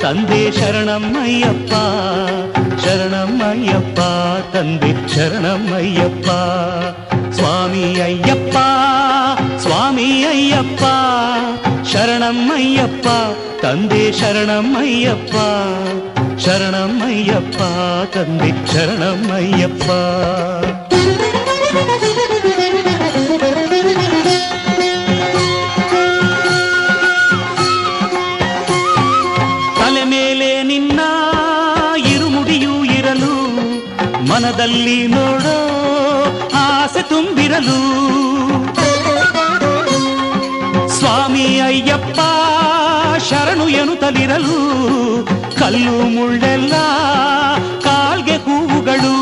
ತಂದೆ ಶರಣಮ್ಮಯ್ಯಪ್ಪ, ಶರಣಮ್ಮಯ್ಯಪ್ಪ ತಂದೆ ಶರಣಮ್ಮಯ್ಯಪ್ಪ. ಸ್ವಾಮಿ ಅಯ್ಯಪ್ಪ ಸ್ವಾಮಿ ಅಯ್ಯಪ್ಪ, ಶರಣಮ್ಮಯ್ಯಪ್ಪ ತಂದೆ ಶರಣಮ್ಮಯ್ಯಪ್ಪ, ಶರಣಮ್ಮಯ್ಯಪ್ಪ ತಂದೆ ಶರಣಮ್ಮಯ್ಯಪ್ಪ. ತಲೆ ಮೇಲೆ ನಿನ್ನ ಇರುಮುಡಿಯೂ ಇರಲು, ಮನದಲ್ಲಿ ನೋಡೋ ಆಸೆ ತುಂಬಿರಲು. ಸ್ವಾಮಿ ಅಯ್ಯಪ್ಪ ಶರಣು ಎನ್ನುತ್ತಲಿರಲು, ಕಲ್ಲು ಮುಳ್ಳೆಲ್ಲ ಕಾಲ್ಗೆ ಹೂವುಗಳು.